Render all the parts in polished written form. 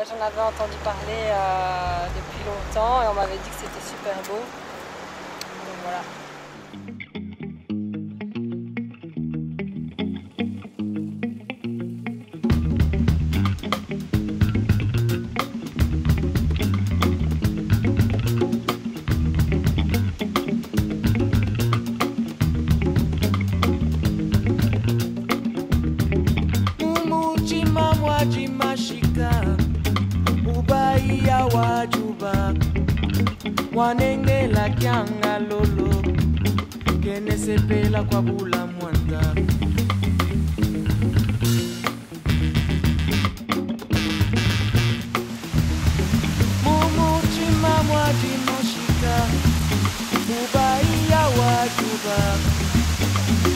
J'en avais entendu parler depuis longtemps et on m'avait dit que c'était super beau. Donc voilà. Wanengela kyanga lolo kene sepela kwa bula mwanda mumutima mwaji moshika ubaiya wajuba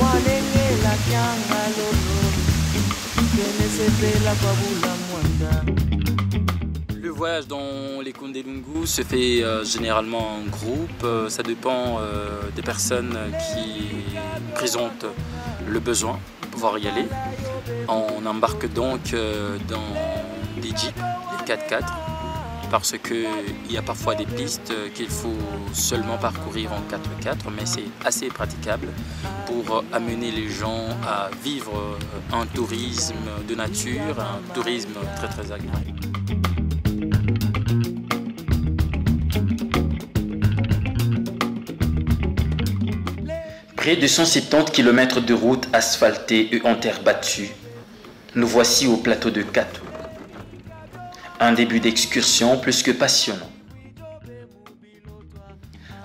wanengela kyanga lolo kene sepela kwa bula mwanda. Le voyage dans les Kundelungu se fait généralement en groupe. Ça dépend des personnes qui présentent le besoin de pouvoir y aller. On embarque donc dans des jeeps, des 4x4, parce qu'il y a parfois des pistes qu'il faut seulement parcourir en 4x4, mais c'est assez praticable pour amener les gens à vivre un tourisme de nature, un tourisme très très agréable. Près de 170 km de route asphaltée et en terre battue, nous voici au plateau de Kato. Un début d'excursion plus que passionnant.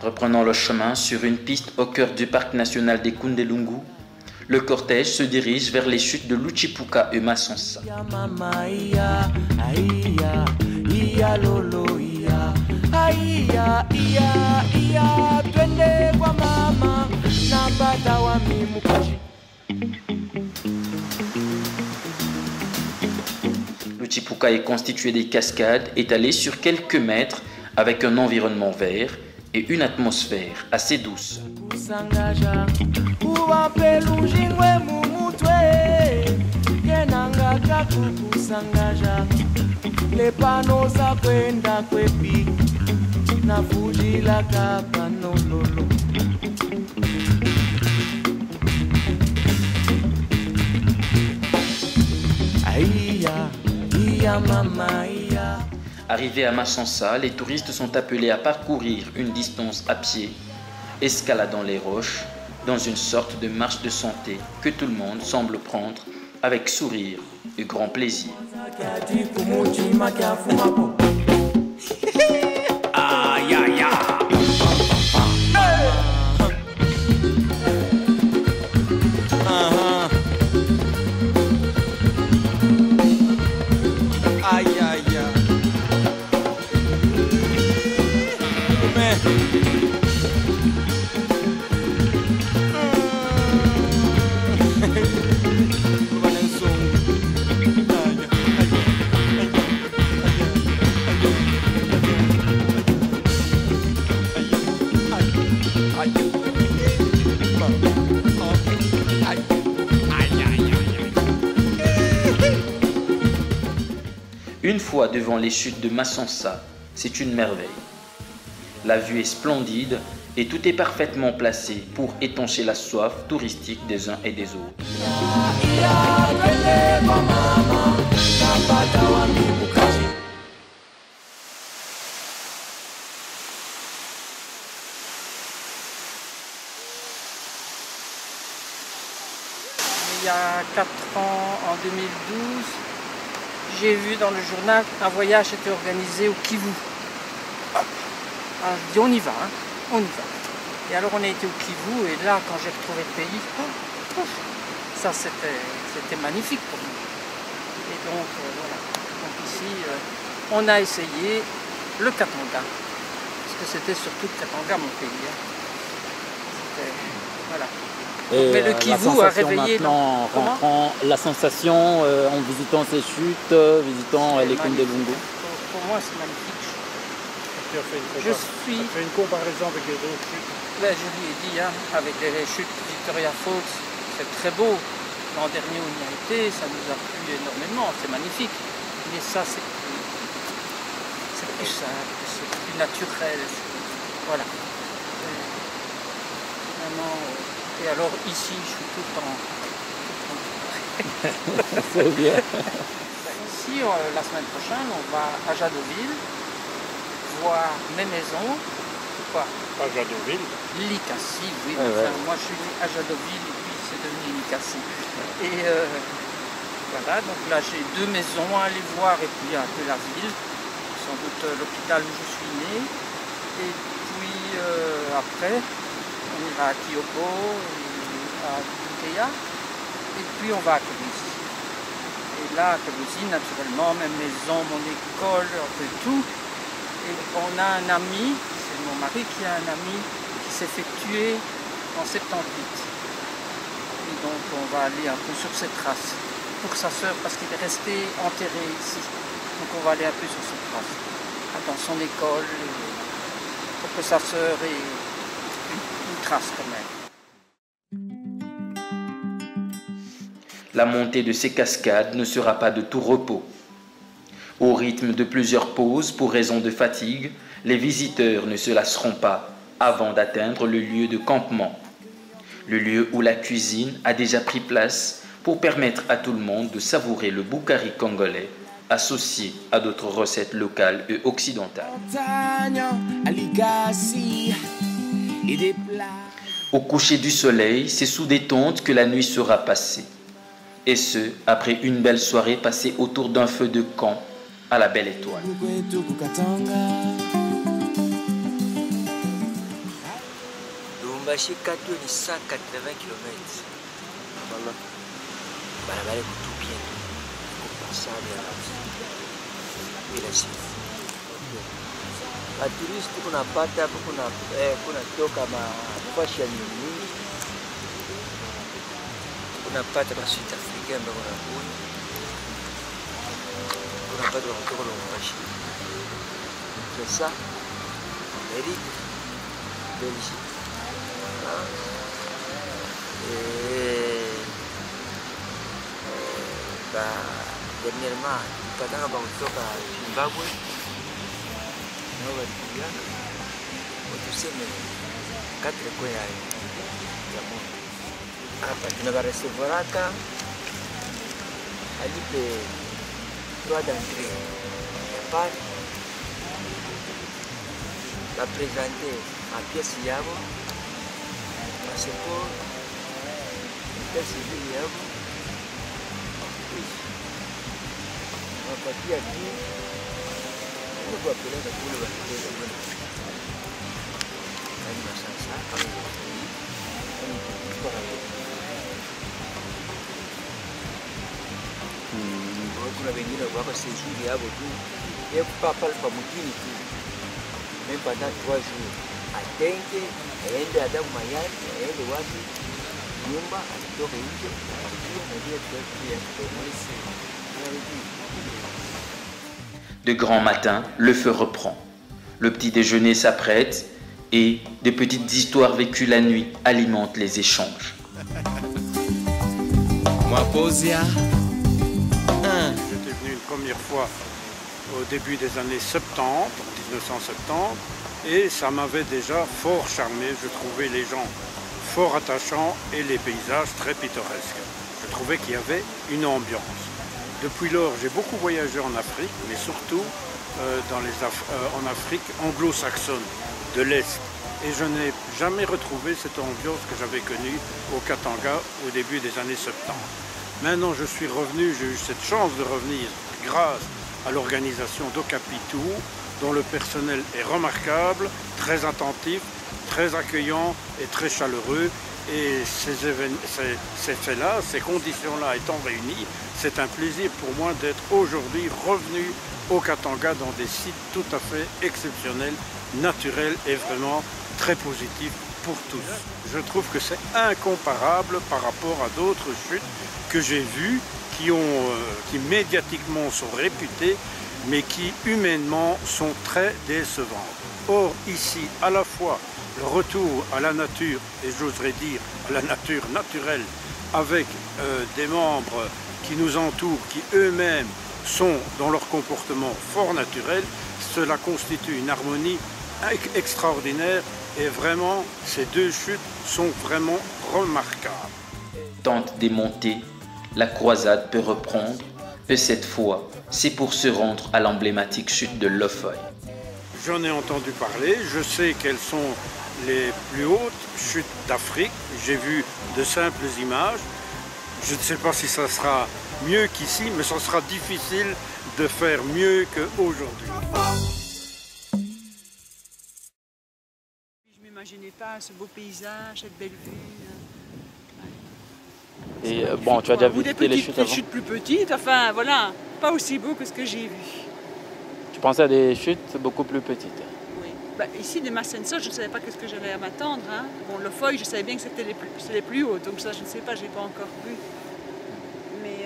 Reprenant le chemin sur une piste au cœur du parc national des Kundelungu, le cortège se dirige vers les chutes de Luchipuka et Masonsa. Luchipuka est constitué des cascades étalées sur quelques mètres avec un environnement vert et une atmosphère assez douce. Arrivés à Masonsa, les touristes sont appelés à parcourir une distance à pied, escaladant les roches, dans une sorte de marche de santé que tout le monde semble prendre avec sourire et grand plaisir. Une fois devant les chutes de Masonsa, c'est une merveille. La vue est splendide et tout est parfaitement placé pour étancher la soif touristique des uns et des autres. Il y a 4 ans, en 2012, j'ai vu dans le journal un voyage était organisé au Kivu. Alors je dis on y va, hein, on y va. Et alors on a été au Kivu et là quand j'ai retrouvé le pays, ça c'était magnifique pour nous. Et donc voilà, donc ici on a essayé le Katanga, parce que c'était surtout le Katanga mon pays. Hein. Voilà. Et mais le Kivu a réveillé. Maintenant, rentrant la sensation en visitant ces chutes, visitant les Kundelungu. Pour moi, c'est magnifique. Tu as fait une comparaison avec les autres chutes. Ben, je lui ai dit, hein, avec les chutes Victoria Falls, c'est très beau. L'an dernier on y a été, ça nous a plu énormément, c'est magnifique. Mais ça c'est plus simple, c'est plus naturel. Voilà. Vraiment, et alors ici je suis tout le temps. C'est bien. Ici, la semaine prochaine, on va à Jadeauville voir mes maisons. Quoi? À Jadeauville. Licassie, oui. Ah, Enfin, ouais. moi, je suis né à Jadeauville et puis c'est devenu Licassie. Et voilà, donc là, j'ai 2 maisons à aller voir et puis un peu la ville. Sans doute l'hôpital où je suis né. Et puis après, on ira à Kyoto et à Butea. Et puis on va à Toulouse. Et là, à Toulouse, naturellement, même maison, mon école, un peu tout. Et on a un ami, c'est mon mari qui a un ami qui s'est fait tuer en 78. Et donc on va aller un peu sur ses traces pour sa sœur parce qu'il est resté enterré ici. Donc on va aller un peu sur ses traces, dans son école, pour que sa sœur ait une trace quand même. La montée de ces cascades ne sera pas de tout repos. Au rythme de plusieurs pauses pour raison de fatigue, les visiteurs ne se lasseront pas avant d'atteindre le lieu de campement. Le lieu où la cuisine a déjà pris place pour permettre à tout le monde de savourer le boukari congolais associé à d'autres recettes locales et occidentales. Au coucher du soleil, c'est sous des tentes que la nuit sera passée. Et ce, après une belle soirée passée autour d'un feu de camp à la belle étoile. Lubumbashi kati ni 180 km. Voilà. Barabara kutupia kupasana bila shida. Waturisti kunapata hapo kuna toka mafashion nyingi. Unapata basuit africain ambao wanakuja. Unapata kutoka Lubumbashi. C'est ça. Amérique, Belgique. Dernièrement, tukataka kutoka Zimbabwe. Nao walipigana. Tuseme 4 kwa ya moto. Hapa tunavaresevoraka alipe 3 d'entrée ya pale la présenter en pièce yabo passeport état civil yabo wapatia tu ni kuwapeleka kule wanapeleka kule kani masasa kama kuna wengine wako sejuri hapo tu ye kupapala pa mjini tu même pendant 3 jours atenge aende adamu mayai aende wapi nyumba alitoka nje na ndio De grand matin, le feu reprend. Le petit déjeuner s'apprête et des petites histoires vécues la nuit alimentent les échanges. J'étais venu une première fois au début des années 70, en 1970, et ça m'avait déjà fort charmé. Je trouvais les gens fort attachants et les paysages très pittoresques. Je trouvais qu'il y avait une ambiance. Depuis lors, j'ai beaucoup voyagé en Afrique, mais surtout en Afrique anglo-saxonne de l'Est. Et je n'ai jamais retrouvé cette ambiance que j'avais connue au Katanga au début des années 70. Maintenant, je suis revenu, j'ai eu cette chance de revenir grâce à l'organisation d'Okapitu, dont le personnel est remarquable, très attentif, très accueillant et très chaleureux. Et ces faits-là, ces conditions-là étant réunies, c'est un plaisir pour moi d'être aujourd'hui revenu au Katanga dans des sites tout à fait exceptionnels, naturels et vraiment très positifs pour tous. Je trouve que c'est incomparable par rapport à d'autres chutes que j'ai vues qui médiatiquement sont réputées mais qui humainement sont très décevantes. Or ici, à la fois le retour à la nature, et j'oserais dire à la nature naturelle avec des membres qui nous entourent, qui eux-mêmes sont dans leur comportement fort naturel, cela constitue une harmonie extraordinaire et vraiment ces deux chutes sont vraiment remarquables. Tente des montées, la croisade peut reprendre, et cette fois, c'est pour se rendre à l'emblématique chute de Lofoï. J'en ai entendu parler, je sais quelles sont les plus hautes chutes d'Afrique, j'ai vu de simples images. Je ne sais pas si ça sera mieux qu'ici, mais ça sera difficile de faire mieux qu'aujourd'hui. Je ne m'imaginais pas ce beau paysage, cette belle vue. Et bon, tu as déjà visité les chutes Des avant? chutes plus petites, enfin voilà, pas aussi beau que ce que j'ai vu. Tu pensais à des chutes beaucoup plus petites? Oui. Bah, ici, des Massensa, je ne savais pas ce que j'allais m'attendre. Hein. Bon, Lofoï, je savais bien que c'était les plus hautes, donc ça, je ne sais pas, je n'ai pas encore vu. Mais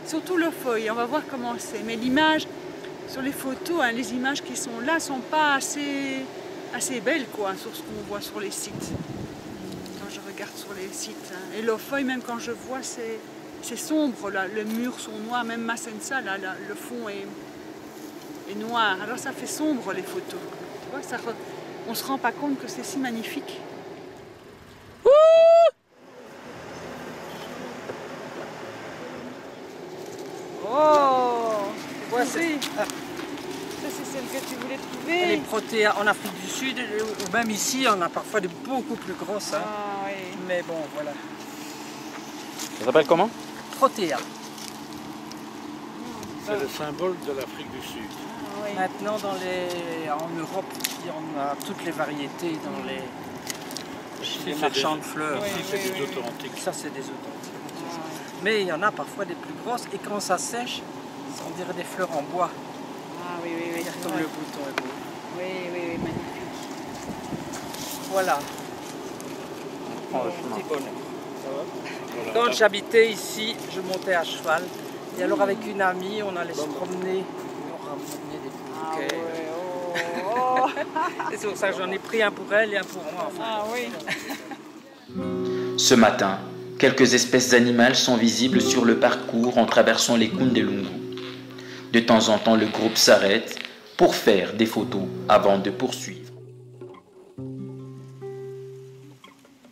surtout Lofoï, on va voir comment c'est. Mais l'image, sur les photos, hein, les images qui sont là ne sont pas assez belles, quoi, sur ce qu'on voit sur les sites. Quand je regarde sur les sites. Hein. Et Lofoï, même quand je vois, c'est sombre, là. Les murs sont noirs, même Massensa, là, le fond est noir. Alors ça fait sombre les photos. Tu vois, on ne se rend pas compte que c'est si magnifique. Oh, Ouais, ça c'est celle que tu voulais trouver. Les protéas en Afrique du Sud, ou même ici, on a parfois des beaucoup plus grosses. Hein. Ah, oui. Mais bon, voilà. Ça s'appelle comment? Protéas. C'est le symbole de l'Afrique du Sud. Ah, oui. Maintenant, en Europe, on a toutes les variétés chez les marchands de fleurs. Oui, Ici, c'est oui, des oui. authentiques. Ça, c'est des authentiques. Mais il y en a parfois des plus grosses. Et quand ça sèche, on dirait des fleurs en bois. Ah oui, oui, oui. Regarde comme le bouton est beau. Oui, oui, oui, magnifique. Voilà. Petit bonheur. Quand j'habitais ici, je montais à cheval. Et alors avec une amie, on allait se promener. On ramenait des bouquets. Oh. Et c'est pour ça que j'en ai pris un pour elle et un pour moi. Enfin. Ah oui. Ce matin, quelques espèces animales sont visibles sur le parcours en traversant les Kundelungu. De temps en temps, le groupe s'arrête pour faire des photos avant de poursuivre.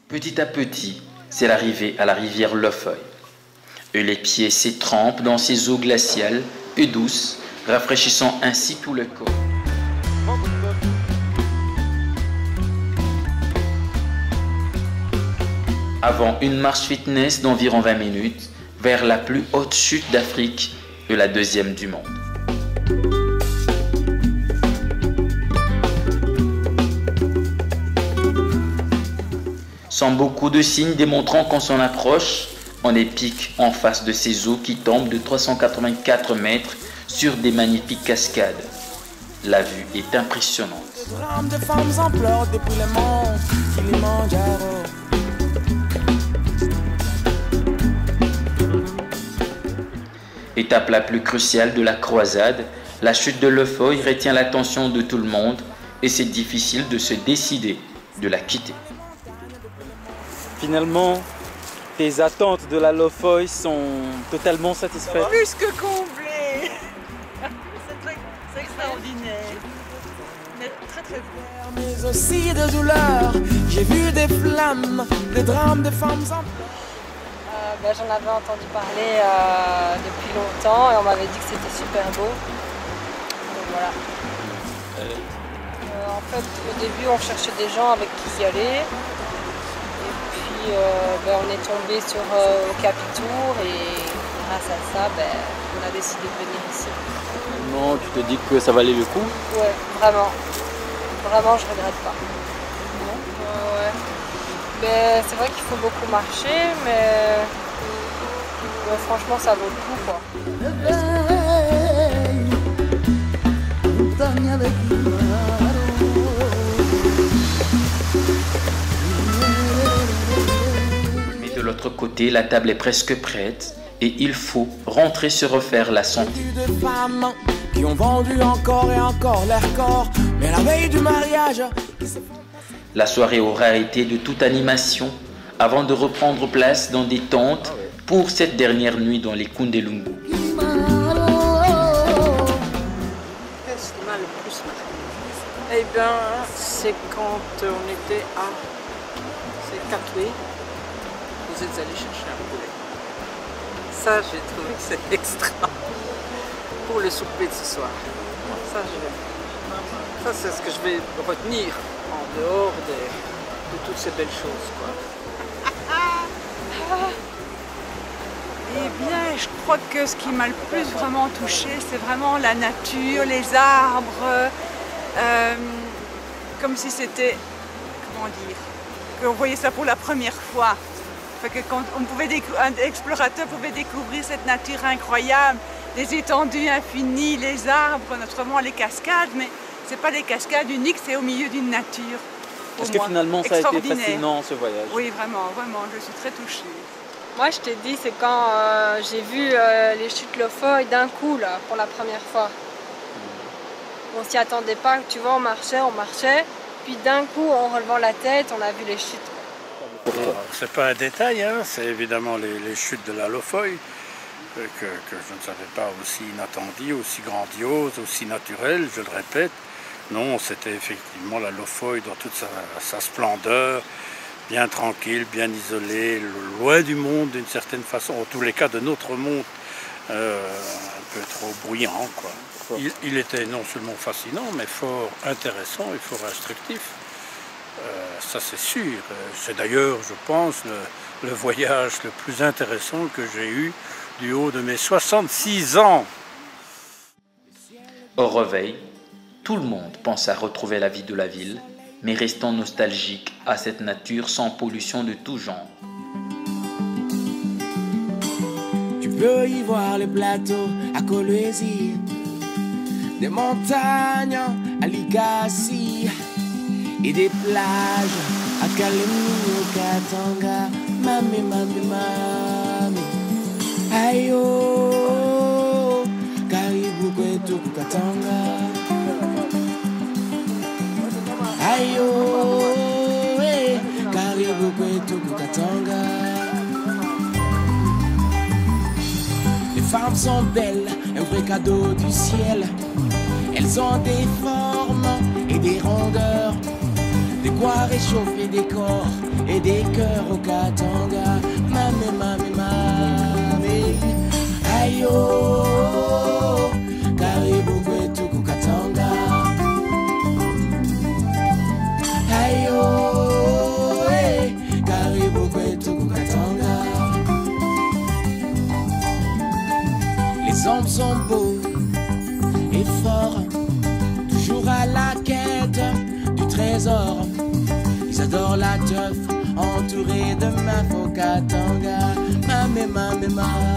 Petit à petit, c'est l'arrivée à la rivière Lofoï. Et les pieds s'étrempent dans ces eaux glaciales et douces, rafraîchissant ainsi tout le corps. Avant une marche fitness d'environ 20 minutes vers la plus haute chute d'Afrique et la deuxième du monde. Sans beaucoup de signes démontrant qu'on s'en approche, on est pique en face de ces eaux qui tombent de 384 mètres sur des magnifiques cascades. La vue est impressionnante. Drame de femmes en pleurs depuis le mont Kilimandjaro. Étape la plus cruciale de la croisade, la chute de Lofoï retient l'attention de tout le monde et c'est difficile de se décider de la quitter. Finalement, tes attentes de la Lofoï sont totalement satisfaites. Plus que comblé. C'est extraordinaire. Mais très très beau. Mais aussi de douleur, j'ai vu des flammes, des drames de femmes en J'en avais entendu parler depuis longtemps et on m'avait dit que c'était super beau. Donc voilà. En fait, au début, on cherchait des gens avec qui y aller. Et puis, on est tombé sur Capitour et grâce à ça, on a décidé de venir ici. Non, tu te dis que ça valait le coup? Ouais, vraiment. Vraiment, je regrette pas. Ouais. C'est vrai qu'il faut beaucoup marcher, mais franchement, ça vaut le coup, quoi. Mais de l'autre côté, la table est presque prête et il faut rentrer se refaire la santé. de femmes qui ont vendu encore et encore leur corps, mais la veille du mariage. La soirée aura été de toute animation avant de reprendre place dans des tentes pour cette dernière nuit dans les Kundelungu. Qu'est-ce qui m'a le plus marqué? Eh bien, c'est quand on était à Katwe, vous êtes allé chercher un poulet. Ça, j'ai trouvé que c'est extra pour le souper de ce soir. Ça, c'est ce que je vais retenir en dehors de toutes ces belles choses, quoi. Eh bien, je crois que ce qui m'a le plus vraiment touché, c'est vraiment la nature, les arbres, comme si c'était, comment dire, qu'on voyait ça pour la première fois. Fait que quand un explorateur pouvait découvrir cette nature incroyable, les étendues infinies, les arbres, notamment les cascades, mais c'est pas des cascades uniques, c'est au milieu d'une nature. Est-ce que finalement ça a été fascinant ce voyage? Oui, vraiment, vraiment, je suis très touchée. Moi, je t'ai dit, c'est quand j'ai vu les chutes Lofoï d'un coup, là, pour la première fois. On s'y attendait pas, tu vois, on marchait, puis d'un coup, en relevant la tête, on a vu les chutes. C'est pas un détail, hein, c'est évidemment les chutes de la Lofoï que je ne savais pas aussi inattendues, aussi grandioses, aussi naturelles, je le répète. Non, c'était effectivement la Lofoï dans toute sa splendeur, bien tranquille, bien isolée, loin du monde d'une certaine façon, en tous les cas de notre monde, un peu trop bruyant, quoi. Il était non seulement fascinant, mais fort intéressant et fort instructif. Ça c'est sûr. C'est d'ailleurs, je pense, le voyage le plus intéressant que j'ai eu du haut de mes 66 ans. Au réveil, tout le monde pense à retrouver la vie de la ville, mais restons nostalgiques à cette nature sans pollution de tout genre. Tu peux y voir les plateaux à Kolwezi, des montagnes à Likasi et des plages à Kalemi au Katanga. Mami, mami, mami, ayo, karibu kwetu Katanga. Ayo, karibu kwetu Katanga. Les femmes sont belles, un vrai cadeau du ciel. Elles ont des formes et des rondeurs, de quoi réchauffer des corps et des cœurs au Katanga. Mami, mami, mami, ayo, karibu kwetu Katanga. Ayo, karibu kwetu Katanga. Les hommes sont beaux et forts, toujours à la quête du trésor. Ils adorent la teuf, entourés de meufs au Katanga. Mami, mami, mami.